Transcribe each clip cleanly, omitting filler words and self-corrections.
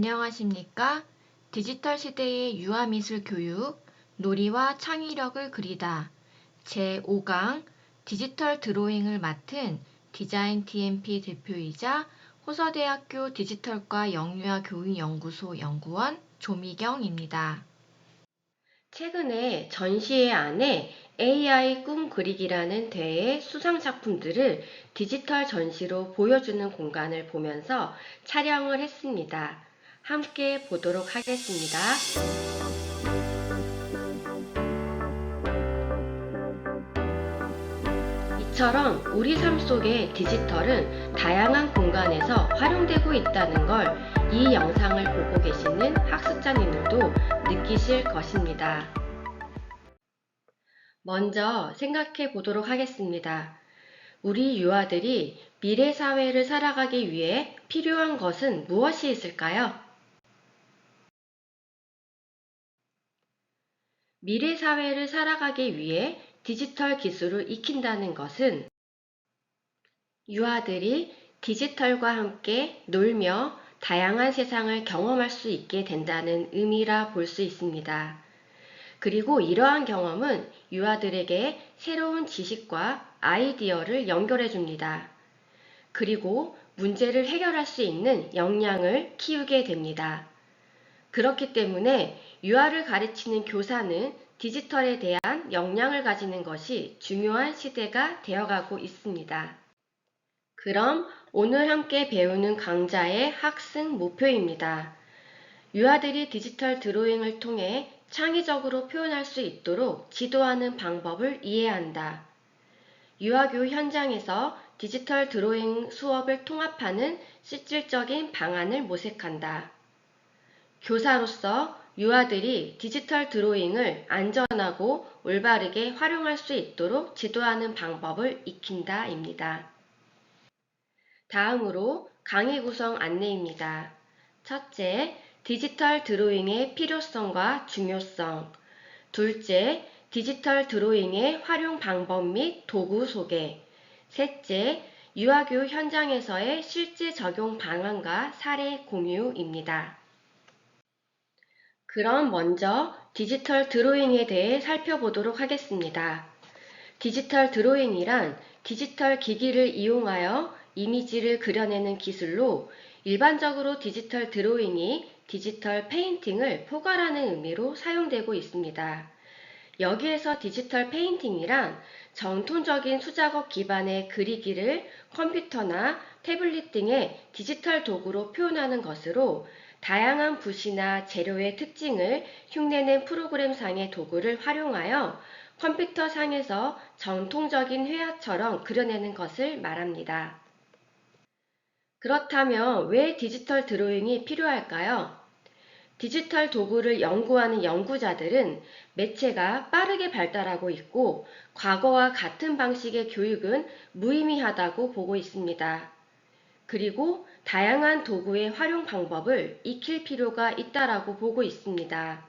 안녕하십니까? 디지털 시대의 유아미술 교육, 놀이와 창의력을 그리다 제5강 디지털 드로잉을 맡은 디자인 TMP 대표이자 호서대학교 디지털과 영유아 교육연구소 연구원 조미경입니다. 최근에 전시회 안에 AI 꿈 그리기라는 대회 수상 작품들을 디지털 전시로 보여주는 공간을 보면서 촬영을 했습니다. 함께 보도록 하겠습니다. 이처럼 우리 삶 속의 디지털은 다양한 공간에서 활용되고 있다는 걸 이 영상을 보고 계시는 학습자님들도 느끼실 것입니다. 먼저 생각해 보도록 하겠습니다. 우리 유아들이 미래 사회를 살아가기 위해 필요한 것은 무엇이 있을까요? 미래 사회를 살아가기 위해 디지털 기술을 익힌다는 것은 유아들이 디지털과 함께 놀며 다양한 세상을 경험할 수 있게 된다는 의미라 볼 수 있습니다. 그리고 이러한 경험은 유아들에게 새로운 지식과 아이디어를 연결해 줍니다. 그리고 문제를 해결할 수 있는 역량을 키우게 됩니다. 그렇기 때문에 유아를 가르치는 교사는 디지털에 대한 역량을 가지는 것이 중요한 시대가 되어가고 있습니다. 그럼 오늘 함께 배우는 강좌의 학습 목표입니다. 유아들이 디지털 드로잉을 통해 창의적으로 표현할 수 있도록 지도하는 방법을 이해한다. 유아교육 현장에서 디지털 드로잉 수업을 통합하는 실질적인 방안을 모색한다. 교사로서 유아들이 디지털 드로잉을 안전하고 올바르게 활용할 수 있도록 지도하는 방법을 익힌다입니다. 다음으로 강의 구성 안내입니다. 첫째, 디지털 드로잉의 필요성과 중요성. 둘째, 디지털 드로잉의 활용 방법 및 도구 소개. 셋째, 유아교육 현장에서의 실제 적용 방안과 사례 공유입니다. 그럼 먼저 디지털 드로잉에 대해 살펴보도록 하겠습니다. 디지털 드로잉이란 디지털 기기를 이용하여 이미지를 그려내는 기술로 일반적으로 디지털 드로잉이 디지털 페인팅을 포괄하는 의미로 사용되고 있습니다. 여기에서 디지털 페인팅이란 전통적인 수작업 기반의 그리기를 컴퓨터나 태블릿 등의 디지털 도구로 표현하는 것으로 다양한 붓이나 재료의 특징을 흉내낸 프로그램상의 도구를 활용하여 컴퓨터 상에서 전통적인 회화처럼 그려내는 것을 말합니다. 그렇다면 왜 디지털 드로잉이 필요할까요? 디지털 도구를 연구하는 연구자들은 매체가 빠르게 발달하고 있고 과거와 같은 방식의 교육은 무의미하다고 보고 있습니다. 그리고 다양한 도구의 활용 방법을 익힐 필요가 있다라고 보고 있습니다.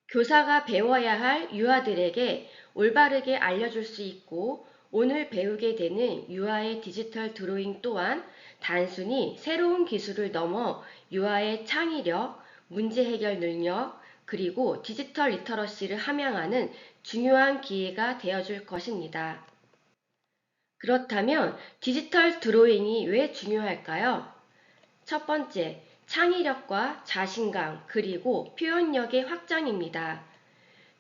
교사가 배워야 할 유아들에게 올바르게 알려줄 수 있고 오늘 배우게 되는 유아의 디지털 드로잉 또한 단순히 새로운 기술을 넘어 유아의 창의력, 문제 해결 능력, 그리고 디지털 리터러시를 함양하는 중요한 기회가 되어줄 것입니다. 그렇다면 디지털 드로잉이 왜 중요할까요? 첫 번째, 창의력과 자신감 그리고 표현력의 확장입니다.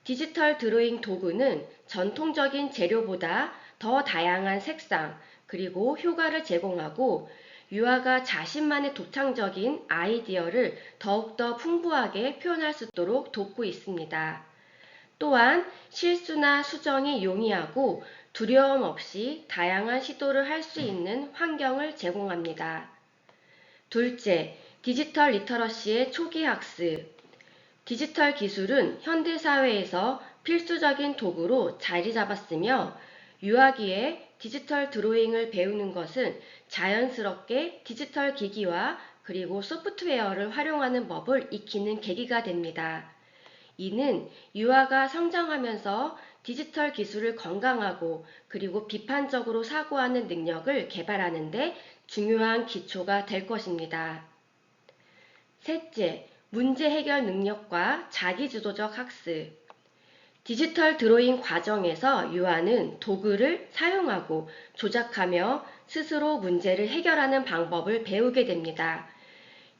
디지털 드로잉 도구는 전통적인 재료보다 더 다양한 색상 그리고 효과를 제공하고 유아가 자신만의 독창적인 아이디어를 더욱더 풍부하게 표현할 수 있도록 돕고 있습니다. 또한 실수나 수정이 용이하고 두려움 없이 다양한 시도를 할 수 있는 환경을 제공합니다. 둘째, 디지털 리터러시의 초기 학습. 디지털 기술은 현대사회에서 필수적인 도구로 자리 잡았으며 유아기에 디지털 드로잉을 배우는 것은 자연스럽게 디지털 기기와 그리고 소프트웨어를 활용하는 법을 익히는 계기가 됩니다. 이는 유아가 성장하면서 디지털 기술을 건강하고 그리고 비판적으로 사고하는 능력을 개발하는 데 중요한 기초가 될 것입니다. 셋째, 문제 해결 능력과 자기주도적 학습. 디지털 드로잉 과정에서 유아는 도구를 사용하고 조작하며 스스로 문제를 해결하는 방법을 배우게 됩니다.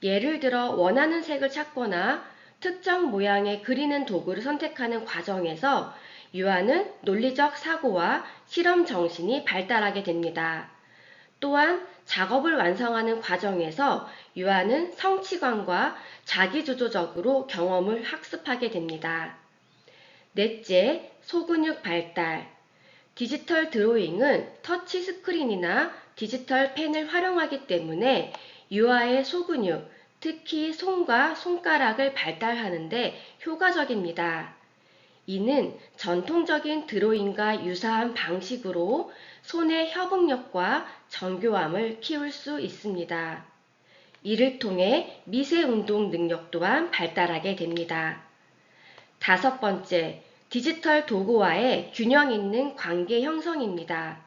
예를 들어 원하는 색을 찾거나 특정 모양의 그리는 도구를 선택하는 과정에서 유아는 논리적 사고와 실험 정신이 발달하게 됩니다. 또한 작업을 완성하는 과정에서 유아는 성취감과 자기주도적으로 경험을 학습하게 됩니다. 넷째, 소근육 발달. 디지털 드로잉은 터치 스크린이나 디지털 펜을 활용하기 때문에 유아의 소근육, 특히 손과 손가락을 발달하는데 효과적입니다. 이는 전통적인 드로잉과 유사한 방식으로 손의 협응력과 정교함을 키울 수 있습니다. 이를 통해 미세 운동 능력 또한 발달하게 됩니다. 다섯 번째, 디지털 도구와의 균형 있는 관계 형성입니다.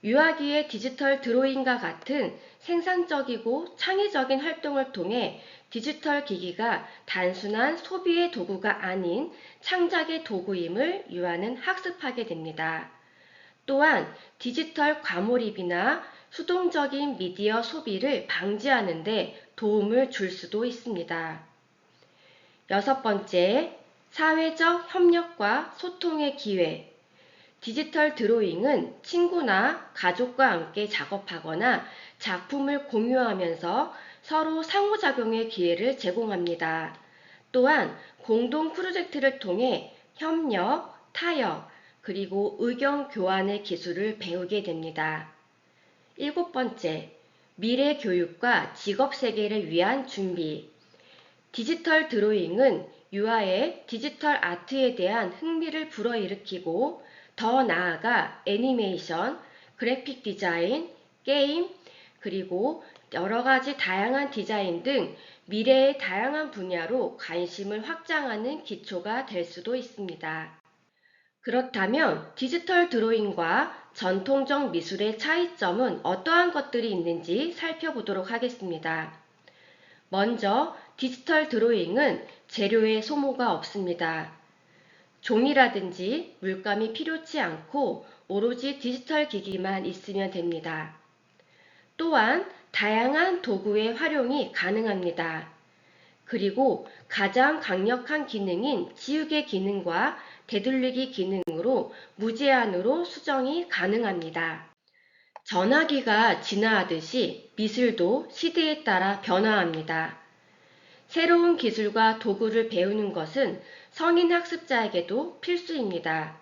유아기의 디지털 드로잉과 같은 생산적이고 창의적인 활동을 통해 디지털 기기가 단순한 소비의 도구가 아닌 창작의 도구임을 유아는 학습하게 됩니다. 또한 디지털 과몰입이나 수동적인 미디어 소비를 방지하는 데 도움을 줄 수도 있습니다. 여섯 번째, 사회적 협력과 소통의 기회. 디지털 드로잉은 친구나 가족과 함께 작업하거나 작품을 공유하면서 서로 상호작용의 기회를 제공합니다. 또한 공동 프로젝트를 통해 협력, 타협, 그리고 의견 교환의 기술을 배우게 됩니다. 일곱 번째, 미래 교육과 직업 세계를 위한 준비. 디지털 드로잉은 유아의 디지털 아트에 대한 흥미를 불어일으키고 더 나아가 애니메이션, 그래픽 디자인, 게임, 그리고 여러 가지 다양한 디자인 등 미래의 다양한 분야로 관심을 확장하는 기초가 될 수도 있습니다. 그렇다면 디지털 드로잉과 전통적 미술의 차이점은 어떠한 것들이 있는지 살펴보도록 하겠습니다. 먼저 디지털 드로잉은 재료의 소모가 없습니다. 종이라든지 물감이 필요치 않고 오로지 디지털 기기만 있으면 됩니다. 또한 다양한 도구의 활용이 가능합니다. 그리고 가장 강력한 기능인 지우개 기능과 되돌리기 기능으로 무제한으로 수정이 가능합니다. 전화기가 진화하듯이 미술도 시대에 따라 변화합니다. 새로운 기술과 도구를 배우는 것은 성인 학습자에게도 필수입니다.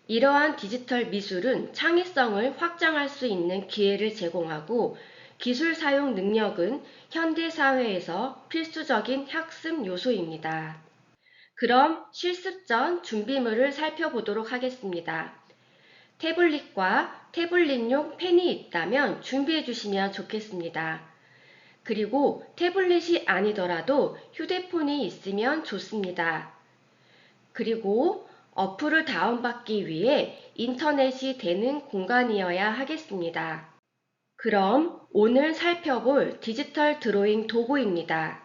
이러한 디지털 미술은 창의성을 확장할 수 있는 기회를 제공하고 기술 사용 능력은 현대 사회에서 필수적인 학습 요소입니다. 그럼 실습 전 준비물을 살펴보도록 하겠습니다. 태블릿과 태블릿용 펜이 있다면 준비해 주시면 좋겠습니다. 그리고 태블릿이 아니더라도 휴대폰이 있으면 좋습니다. 그리고 어플을 다운받기 위해 인터넷이 되는 공간이어야 하겠습니다. 그럼 오늘 살펴볼 디지털 드로잉 도구입니다.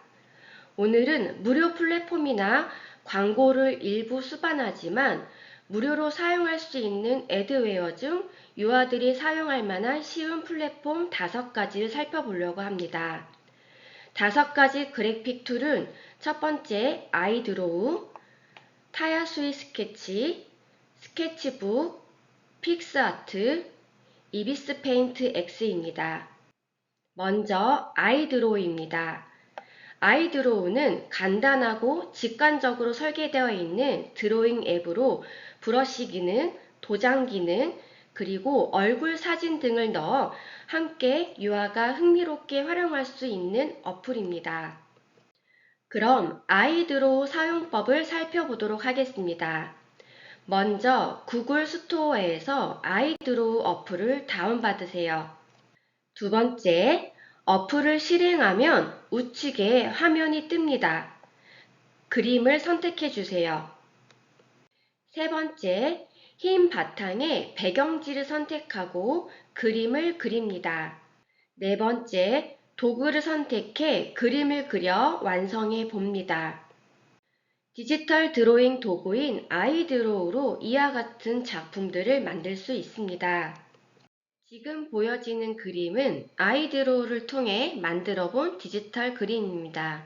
오늘은 무료 플랫폼이나 광고를 일부 수반하지만 무료로 사용할 수 있는 애드웨어 중 유아들이 사용할 만한 쉬운 플랫폼 5가지를 살펴보려고 합니다. 5가지 그래픽 툴은 첫 번째 아이드로우, 타야수이 스케치, 스케치북, 픽스아트, 이비스 페인트 X입니다. 먼저 아이드로우입니다. 아이드로우는 간단하고 직관적으로 설계되어 있는 드로잉 앱으로 브러쉬 기능, 도장 기능, 그리고 얼굴 사진 등을 넣어 함께 유아가 흥미롭게 활용할 수 있는 어플입니다. 그럼 아이드로우 사용법을 살펴보도록 하겠습니다. 먼저 구글 스토어에서 아이드로우 어플을 다운받으세요. 두 번째, 어플을 실행하면 우측에 화면이 뜹니다. 그림을 선택해 주세요. 세 번째, 흰 바탕에 배경지를 선택하고 그림을 그립니다. 네 번째, 도구를 선택해 그림을 그려 완성해 봅니다. 디지털 드로잉 도구인 아이드로우로 이와 같은 작품들을 만들 수 있습니다. 지금 보여지는 그림은 아이드로우를 통해 만들어 본 디지털 그림입니다.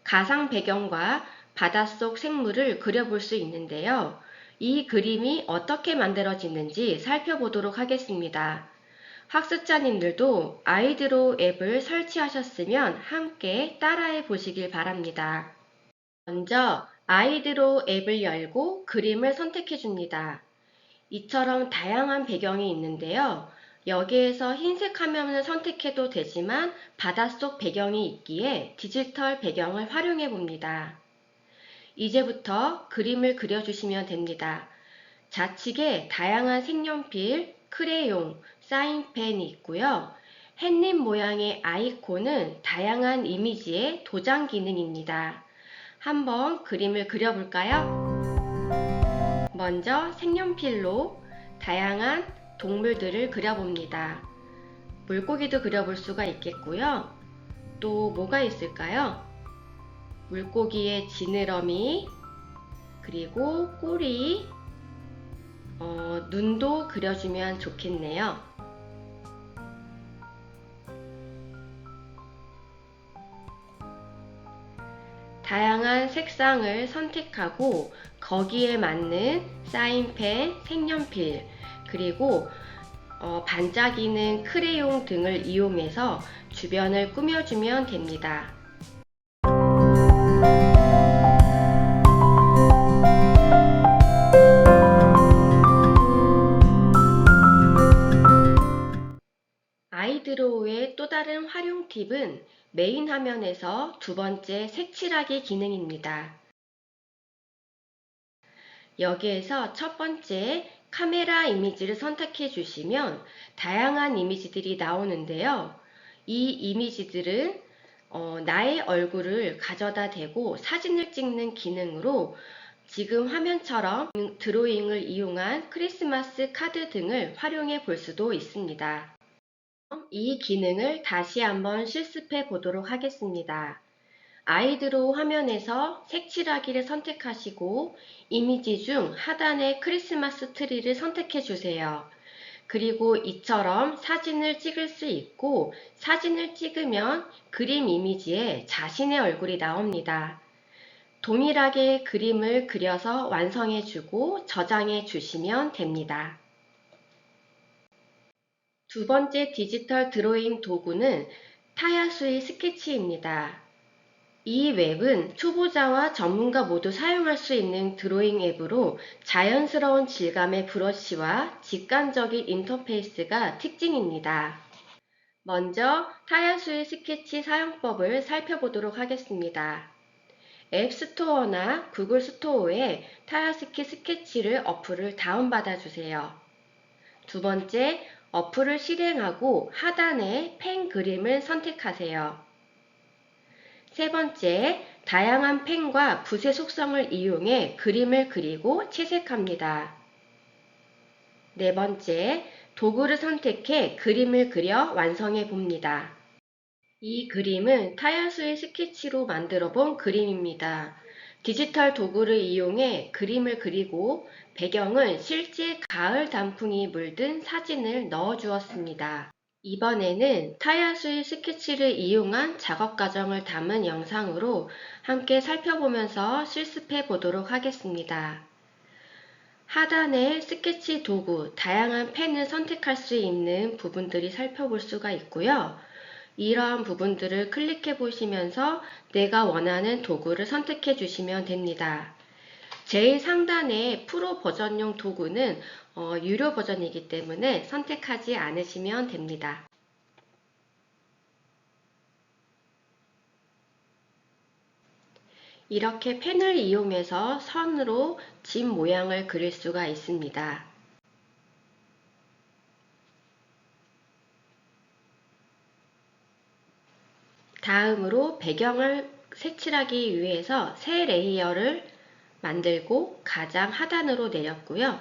가상 배경과 바닷속 생물을 그려볼 수 있는데요. 이 그림이 어떻게 만들어지는지 살펴보도록 하겠습니다. 학습자님들도 아이드로우 앱을 설치하셨으면 함께 따라해 보시길 바랍니다. 먼저 아이드로우 앱을 열고 그림을 선택해 줍니다. 이처럼 다양한 배경이 있는데요. 여기에서 흰색 화면을 선택해도 되지만 바닷속 배경이 있기에 디지털 배경을 활용해 봅니다. 이제부터 그림을 그려주시면 됩니다. 좌측에 다양한 색연필, 크레용, 사인펜이 있고요. 햇님 모양의 아이콘은 다양한 이미지의 도장 기능입니다. 한번 그림을 그려볼까요? 먼저 색연필로 다양한 동물들을 그려봅니다. 물고기도 그려볼 수가 있겠고요. 또 뭐가 있을까요? 물고기의 지느러미, 그리고 꼬리, 눈도 그려주면 좋겠네요. 다양한 색상을 선택하고 거기에 맞는 사인펜, 색연필, 그리고 반짝이는 크레용 등을 이용해서 주변을 꾸며주면 됩니다. 아이드로우의 또 다른 활용 팁은 메인 화면에서 두 번째 색칠하기 기능입니다. 여기에서 첫 번째 카메라 이미지를 선택해 주시면 다양한 이미지들이 나오는데요. 이 이미지들은 나의 얼굴을 가져다 대고 사진을 찍는 기능으로 지금 화면처럼 드로잉을 이용한 크리스마스 카드 등을 활용해 볼 수도 있습니다. 이 기능을 다시 한번 실습해 보도록 하겠습니다. 아이드로우 화면에서 색칠하기를 선택하시고 이미지 중 하단의 크리스마스 트리를 선택해 주세요. 그리고 이처럼 사진을 찍을 수 있고 사진을 찍으면 그림 이미지에 자신의 얼굴이 나옵니다. 동일하게 그림을 그려서 완성해 주고 저장해 주시면 됩니다. 두 번째 디지털 드로잉 도구는 타야수이 스케치입니다. 이 웹은 초보자와 전문가 모두 사용할 수 있는 드로잉 앱으로 자연스러운 질감의 브러쉬와 직관적인 인터페이스가 특징입니다. 먼저 타야수이 스케치 사용법을 살펴보도록 하겠습니다. 앱스토어나 구글 스토어에 타야스키 스케치를 어플을 다운받아 주세요. 두 번째, 어플을 실행하고 하단에 펜 그림을 선택하세요. 세 번째, 다양한 펜과 붓의 속성을 이용해 그림을 그리고 채색합니다. 네 번째, 도구를 선택해 그림을 그려 완성해 봅니다. 이 그림은 타야수의 스케치로 만들어 본 그림입니다. 디지털 도구를 이용해 그림을 그리고 배경은 실제 가을 단풍이 물든 사진을 넣어 주었습니다. 이번에는 타야수의 스케치를 이용한 작업 과정을 담은 영상으로 함께 살펴보면서 실습해 보도록 하겠습니다. 하단에 스케치 도구, 다양한 펜을 선택할 수 있는 부분들이 살펴볼 수가 있고요. 이러한 부분들을 클릭해 보시면서 내가 원하는 도구를 선택해 주시면 됩니다. 제일 상단의 프로 버전용 도구는 유료 버전이기 때문에 선택하지 않으시면 됩니다. 이렇게 펜을 이용해서 선으로 집 모양을 그릴 수가 있습니다. 다음으로 배경을 색칠하기 위해서 새 레이어를 만들고 가장 하단으로 내렸고요.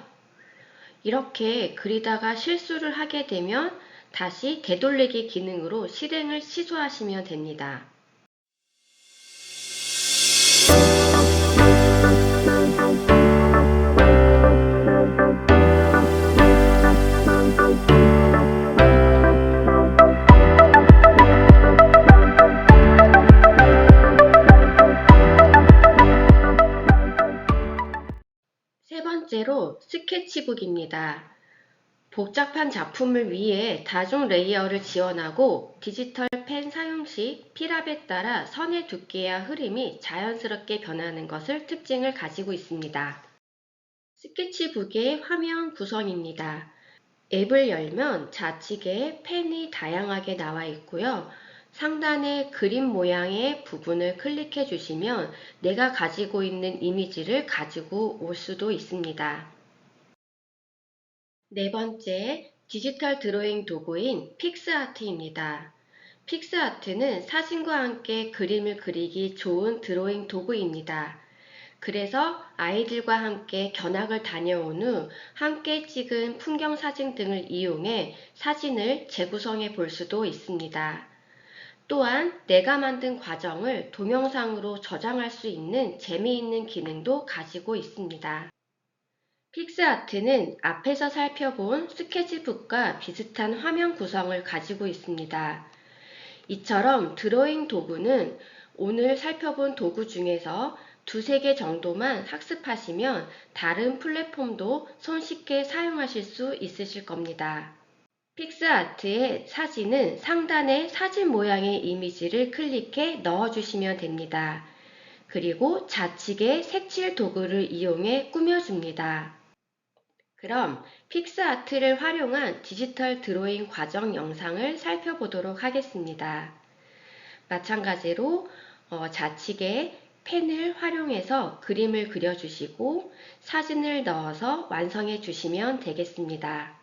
이렇게 그리다가 실수를 하게 되면 다시 되돌리기 기능으로 실행을 취소하시면 됩니다. 세 번째로 스케치북입니다. 복잡한 작품을 위해 다중 레이어를 지원하고 디지털 펜 사용 시 필압에 따라 선의 두께와 흐림이 자연스럽게 변하는 것을 특징을 가지고 있습니다. 스케치북의 화면 구성입니다. 앱을 열면 좌측에 펜이 다양하게 나와 있고요. 상단의 그림 모양의 부분을 클릭해 주시면 내가 가지고 있는 이미지를 가지고 올 수도 있습니다. 네 번째, 디지털 드로잉 도구인 픽스아트입니다. 픽스아트는 사진과 함께 그림을 그리기 좋은 드로잉 도구입니다. 그래서 아이들과 함께 견학을 다녀온 후 함께 찍은 풍경 사진 등을 이용해 사진을 재구성해 볼 수도 있습니다. 또한 내가 만든 과정을 동영상으로 저장할 수 있는 재미있는 기능도 가지고 있습니다. 픽스아트는 앞에서 살펴본 스케치북과 비슷한 화면 구성을 가지고 있습니다. 이처럼 드로잉 도구는 오늘 살펴본 도구 중에서 두세 개 정도만 학습하시면 다른 플랫폼도 손쉽게 사용하실 수 있으실 겁니다. 픽스아트의 사진은 상단에 사진 모양의 이미지를 클릭해 넣어주시면 됩니다. 그리고 좌측에 색칠 도구를 이용해 꾸며줍니다. 그럼 픽스아트를 활용한 디지털 드로잉 과정 영상을 살펴보도록 하겠습니다. 마찬가지로 좌측에 펜을 활용해서 그림을 그려주시고 사진을 넣어서 완성해 주시면 되겠습니다.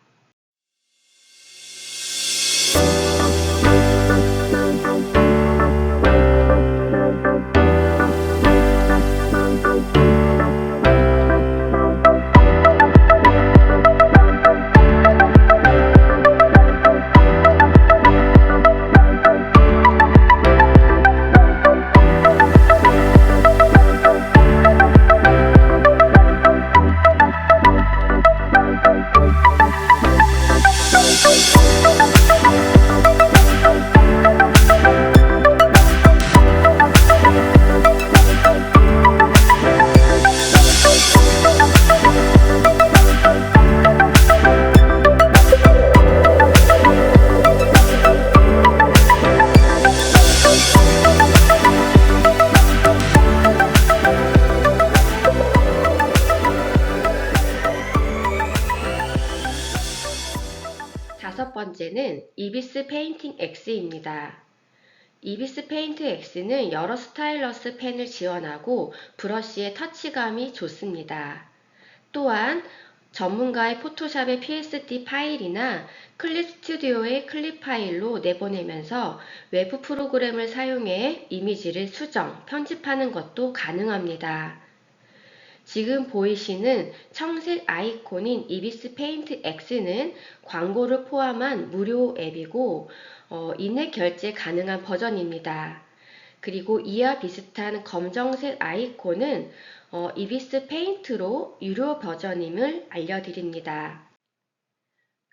다섯 번째는 이비스 페인팅 X입니다. 이비스 페인트 X는 여러 스타일러스 펜을 지원하고 브러쉬의 터치감이 좋습니다. 또한 전문가의 포토샵의 PSD 파일이나 클립 스튜디오의 클립 파일로 내보내면서 외부 프로그램을 사용해 이미지를 수정, 편집하는 것도 가능합니다. 지금 보이시는 청색 아이콘인 이비스 페인트 X는 광고를 포함한 무료 앱이고 인앱 결제 가능한 버전입니다. 그리고 이와 비슷한 검정색 아이콘은 이비스 페인트로 유료 버전임을 알려드립니다.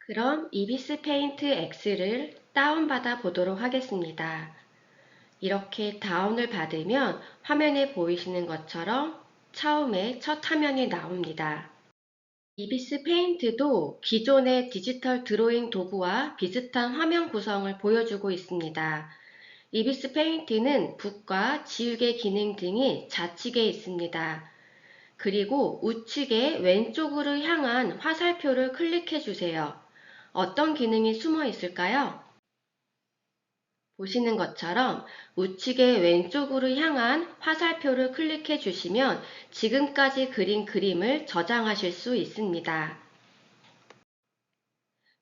그럼 이비스 페인트 X를 다운받아 보도록 하겠습니다. 이렇게 다운을 받으면 화면에 보이시는 것처럼 처음에 첫 화면이 나옵니다. 이비스 페인트도 기존의 디지털 드로잉 도구와 비슷한 화면 구성을 보여주고 있습니다. 이비스 페인트는 붓과 지우개 기능 등이 좌측에 있습니다. 그리고 우측에 왼쪽으로 향한 화살표를 클릭해 주세요. 어떤 기능이 숨어 있을까요? 보시는 것처럼 우측의 왼쪽으로 향한 화살표를 클릭해 주시면 지금까지 그린 그림을 저장하실 수 있습니다.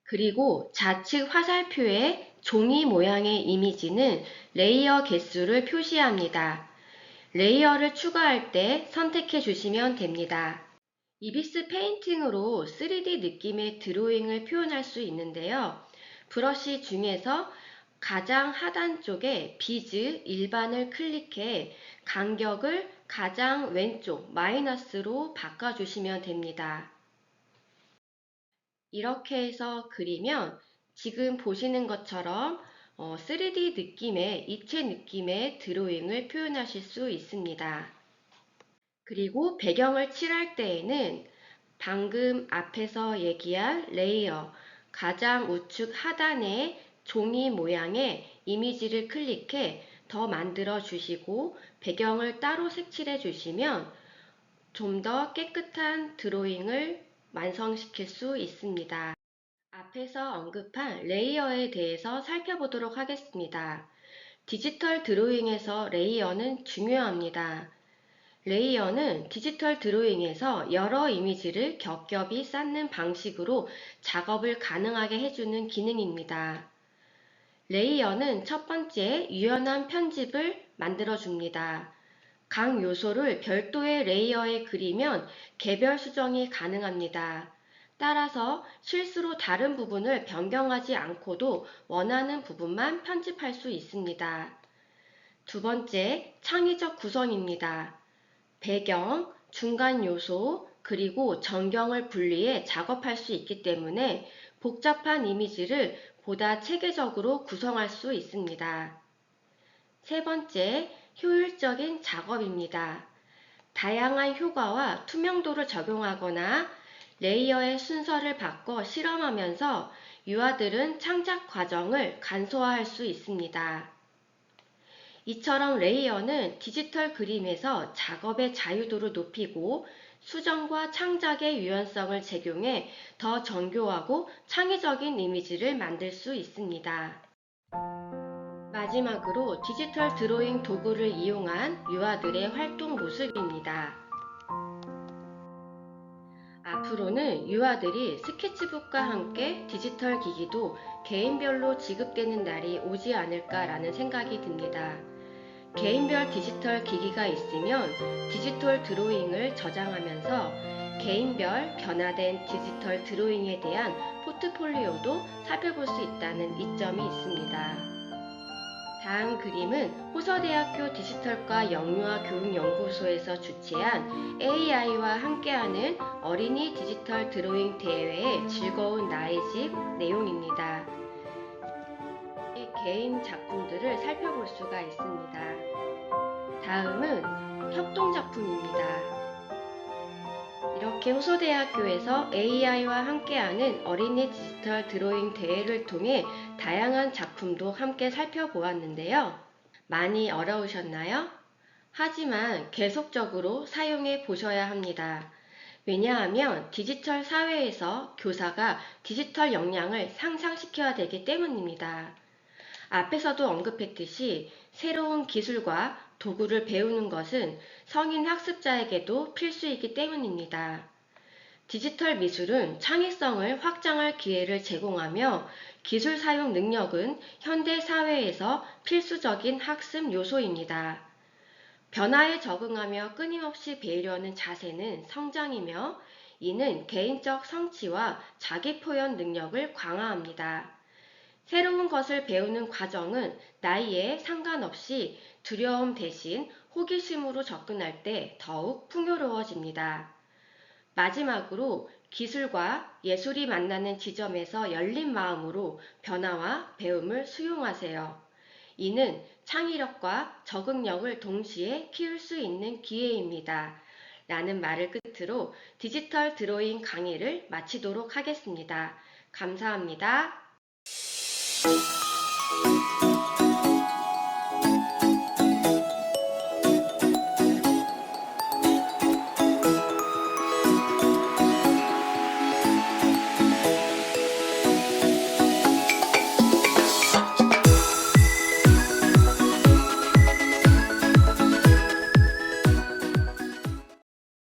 그리고 좌측 화살표의 종이 모양의 이미지는 레이어 개수를 표시합니다. 레이어를 추가할 때 선택해 주시면 됩니다. 이비스 페인팅으로 3D 느낌의 드로잉을 표현할 수 있는데요. 브러쉬 중에서 가장 하단 쪽에 비즈 일반을 클릭해 간격을 가장 왼쪽 마이너스로 바꿔주시면 됩니다. 이렇게 해서 그리면 지금 보시는 것처럼 3D 느낌의 입체 느낌의 드로잉을 표현하실 수 있습니다. 그리고 배경을 칠할 때에는 방금 앞에서 얘기한 레이어 가장 우측 하단에 종이 모양의 이미지를 클릭해 더 만들어 주시고 배경을 따로 색칠해 주시면 좀 더 깨끗한 드로잉을 완성시킬 수 있습니다. 앞에서 언급한 레이어에 대해서 살펴보도록 하겠습니다. 디지털 드로잉에서 레이어는 중요합니다. 레이어는 디지털 드로잉에서 여러 이미지를 겹겹이 쌓는 방식으로 작업을 가능하게 해주는 기능입니다. 레이어는 첫 번째 유연한 편집을 만들어줍니다. 각 요소를 별도의 레이어에 그리면 개별 수정이 가능합니다. 따라서 실수로 다른 부분을 변경하지 않고도 원하는 부분만 편집할 수 있습니다. 두 번째, 창의적 구성입니다. 배경, 중간 요소, 그리고 전경을 분리해 작업할 수 있기 때문에 복잡한 이미지를 보다 체계적으로 구성할 수 있습니다. 세 번째, 효율적인 작업입니다. 다양한 효과와 투명도를 적용하거나 레이어의 순서를 바꿔 실험하면서 유아들은 창작 과정을 간소화할 수 있습니다. 이처럼 레이어는 디지털 그림에서 작업의 자유도를 높이고 수정과 창작의 유연성을 제공해 더 정교하고 창의적인 이미지를 만들 수 있습니다. 마지막으로 디지털 드로잉 도구를 이용한 유아들의 활동 모습입니다. 앞으로는 유아들이 스케치북과 함께 디지털 기기도 개인별로 지급되는 날이 오지 않을까라는 생각이 듭니다. 개인별 디지털 기기가 있으면 디지털 드로잉을 저장하면서 개인별 변화된 디지털 드로잉에 대한 포트폴리오도 살펴볼 수 있다는 이점이 있습니다. 다음 그림은 호서대학교 디지털과 영유아 교육연구소에서 주최한 AI와 함께하는 어린이 디지털 드로잉 대회의 즐거운 나의 집 내용입니다. 개인 작품들을 살펴볼 수가 있습니다. 다음은 협동작품입니다. 이렇게 호서대학교에서 AI와 함께하는 어린이 디지털 드로잉 대회를 통해 다양한 작품도 함께 살펴보았는데요. 많이 어려우셨나요? 하지만 계속적으로 사용해 보셔야 합니다. 왜냐하면 디지털 사회에서 교사가 디지털 역량을 상상시켜야 되기 때문입니다. 앞에서도 언급했듯이 새로운 기술과 도구를 배우는 것은 성인 학습자에게도 필수이기 때문입니다. 디지털 미술은 창의성을 확장할 기회를 제공하며 기술 사용 능력은 현대 사회에서 필수적인 학습 요소입니다. 변화에 적응하며 끊임없이 배우려는 자세는 성장이며 이는 개인적 성취와 자기 표현 능력을 강화합니다. 새로운 것을 배우는 과정은 나이에 상관없이 두려움 대신 호기심으로 접근할 때 더욱 풍요로워집니다. 마지막으로 기술과 예술이 만나는 지점에서 열린 마음으로 변화와 배움을 수용하세요. 이는 창의력과 적응력을 동시에 키울 수 있는 기회입니다. 라는 말을 끝으로 디지털 드로잉 강의를 마치도록 하겠습니다. 감사합니다.